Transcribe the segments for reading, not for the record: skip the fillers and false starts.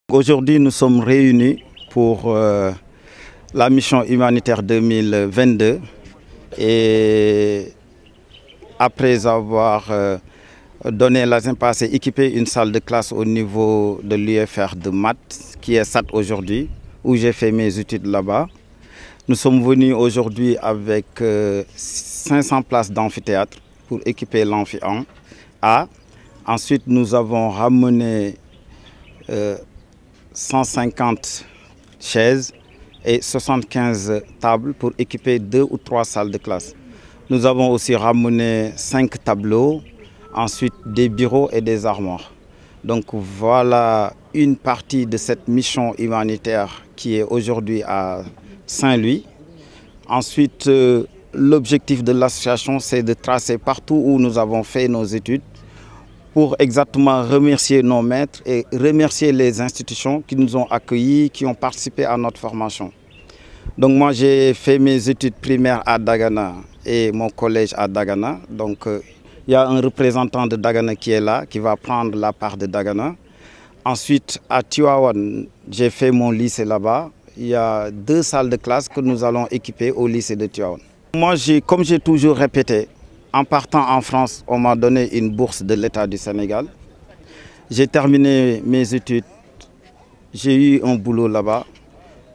Aujourd'hui, nous sommes réunis pour la mission humanitaire 2022 et après avoir donné la semaine passée, équipé une salle de classe au niveau de l'UFR de maths, qui est SAT aujourd'hui, où j'ai fait mes études là-bas. Nous sommes venus aujourd'hui avec 500 places d'amphithéâtre pour équiper l'amphi A. Ensuite, nous avons ramené 150 chaises et 75 tables pour équiper 2 ou 3 salles de classe. Nous avons aussi ramené 5 tableaux, ensuite des bureaux et des armoires. Donc voilà une partie de cette mission humanitaire qui est aujourd'hui à Saint-Louis. Ensuite, l'objectif de l'association, c'est de tracer partout où nous avons fait nos études pour exactement remercier nos maîtres et remercier les institutions qui nous ont accueillis, qui ont participé à notre formation. Donc moi, j'ai fait mes études primaires à Dagana et mon collège à Dagana. Donc il y a un représentant de Dagana qui est là, qui va prendre la part de Dagana. Ensuite, à Tivaouane, j'ai fait mon lycée là-bas. Il y a 2 salles de classe que nous allons équiper au lycée de Tivaouane. Moi, comme j'ai toujours répété, en partant en France, on m'a donné une bourse de l'État du Sénégal. J'ai terminé mes études, j'ai eu un boulot là-bas.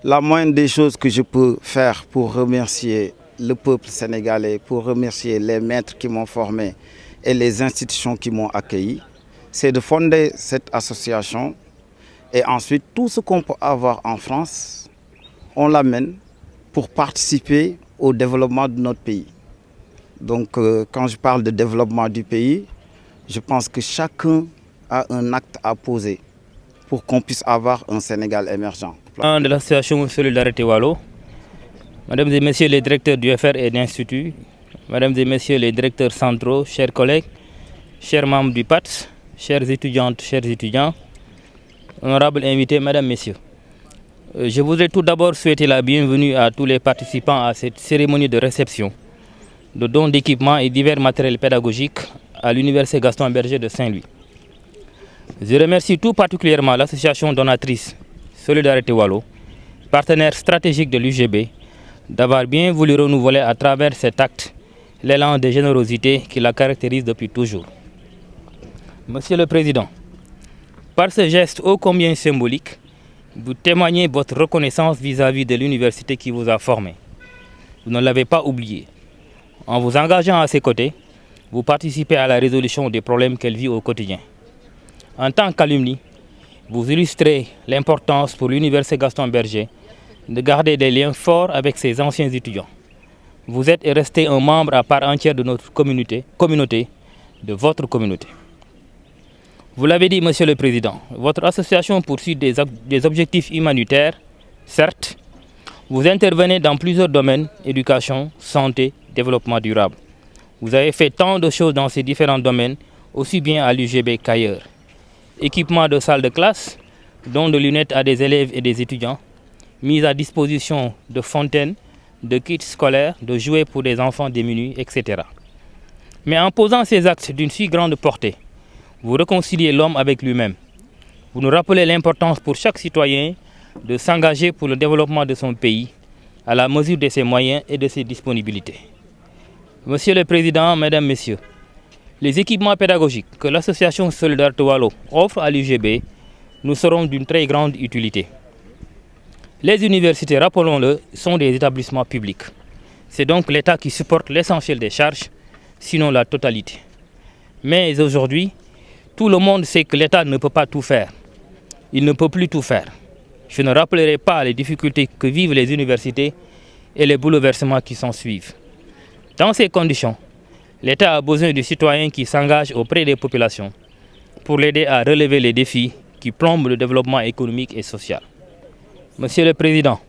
La moindre des choses que je peux faire pour remercier le peuple sénégalais, pour remercier les maîtres qui m'ont formé et les institutions qui m'ont accueilli, c'est de fonder cette association. Et ensuite, tout ce qu'on peut avoir en France, on l'amène pour participer au développement de notre pays. Donc quand je parle de développement du pays, je pense que chacun a un acte à poser pour qu'on puisse avoir un Sénégal émergent. De l'association Solidarité Wallo, mesdames et messieurs les directeurs du FR et d'Institut, mesdames et messieurs les directeurs centraux, chers collègues, chers membres du PATS, chères étudiantes, chers étudiants, honorables invités, mesdames, messieurs. Je voudrais tout d'abord souhaiter la bienvenue à tous les participants à cette cérémonie de réception de dons d'équipements et divers matériels pédagogiques à l'Université Gaston Berger de Saint-Louis. Je remercie tout particulièrement l'association donatrice Solidarité Wallo, partenaire stratégique de l'UGB, d'avoir bien voulu renouveler à travers cet acte l'élan de générosité qui la caractérise depuis toujours. Monsieur le Président, par ce geste ô combien symbolique, vous témoignez votre reconnaissance vis-à-vis de l'université qui vous a formé. Vous ne l'avez pas oublié. En vous engageant à ses côtés, vous participez à la résolution des problèmes qu'elle vit au quotidien. En tant qu'alumni, vous illustrez l'importance pour l'Université Gaston Berger de garder des liens forts avec ses anciens étudiants. Vous êtes et restez un membre à part entière de notre communauté, de votre communauté. Vous l'avez dit, Monsieur le Président, votre association poursuit des objectifs humanitaires, certes. Vous intervenez dans plusieurs domaines, éducation, santé, développement durable. Vous avez fait tant de choses dans ces différents domaines, aussi bien à l'UGB qu'ailleurs. Équipement de salles de classe, dons de lunettes à des élèves et des étudiants, mise à disposition de fontaines, de kits scolaires, de jouets pour des enfants démunis, etc. Mais en posant ces actes d'une si grande portée, vous réconciliez l'homme avec lui-même. Vous nous rappelez l'importance pour chaque citoyen de s'engager pour le développement de son pays à la mesure de ses moyens et de ses disponibilités. Monsieur le Président, Mesdames, Messieurs, les équipements pédagogiques que l'association Solidarité Wallo offre à l'UGB nous seront d'une très grande utilité. Les universités, rappelons-le, sont des établissements publics. C'est donc l'État qui supporte l'essentiel des charges, sinon la totalité. Mais aujourd'hui, tout le monde sait que l'État ne peut pas tout faire. Il ne peut plus tout faire. Je ne rappellerai pas les difficultés que vivent les universités et les bouleversements qui s'en suivent. Dans ces conditions, l'État a besoin de citoyens qui s'engagent auprès des populations pour l'aider à relever les défis qui plombent le développement économique et social. Monsieur le Président,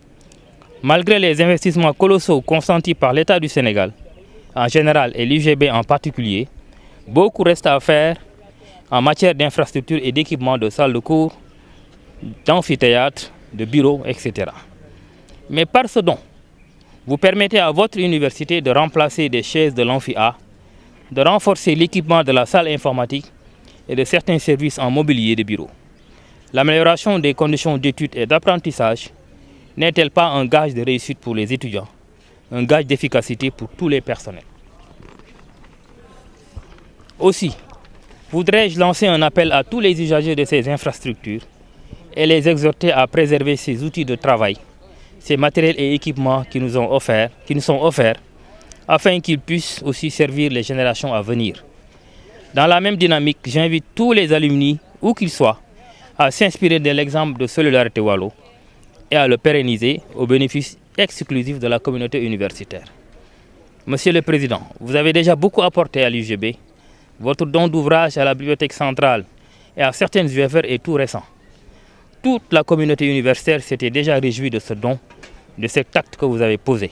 malgré les investissements colossaux consentis par l'État du Sénégal, en général et l'UGB en particulier, beaucoup reste à faire en matière d'infrastructures et d'équipements de salles de cours, d'amphithéâtres, de bureaux, etc. Mais par ce don, vous permettez à votre université de remplacer des chaises de l'amphi A, de renforcer l'équipement de la salle informatique et de certains services en mobilier de bureau. l'amélioration des conditions d'études et d'apprentissage n'est-elle pas un gage de réussite pour les étudiants, un gage d'efficacité pour tous les personnels? Aussi, voudrais-je lancer un appel à tous les usagers de ces infrastructures et les exhorter à préserver ces outils de travail, ces matériels et équipements qui nous sont offerts, afin qu'ils puissent aussi servir les générations à venir. Dans la même dynamique, j'invite tous les alumni, où qu'ils soient, à s'inspirer de l'exemple de Solidarité Wallo et à le pérenniser au bénéfice exclusif de la communauté universitaire. Monsieur le Président, vous avez déjà beaucoup apporté à l'UGB. Votre don d'ouvrage à la Bibliothèque centrale et à certaines UFR est tout récent. Toute la communauté universitaire s'était déjà réjouie de ce don, de cet acte que vous avez posé.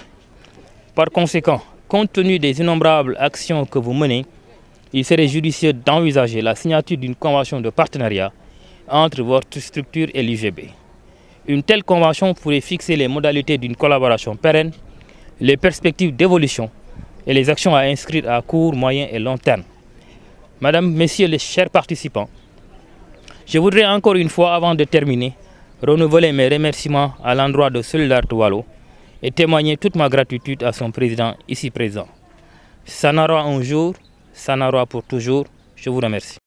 Par conséquent, compte tenu des innombrables actions que vous menez, il serait judicieux d'envisager la signature d'une convention de partenariat entre votre structure et l'UGB. Une telle convention pourrait fixer les modalités d'une collaboration pérenne, les perspectives d'évolution et les actions à inscrire à court, moyen et long terme. Madame, Messieurs les chers participants, je voudrais encore une fois, avant de terminer, renouveler mes remerciements à l'endroit de Solidarité Wallo et témoigner toute ma gratitude à son président ici présent. Sanarwa un jour, Sanarwa pour toujours. Je vous remercie.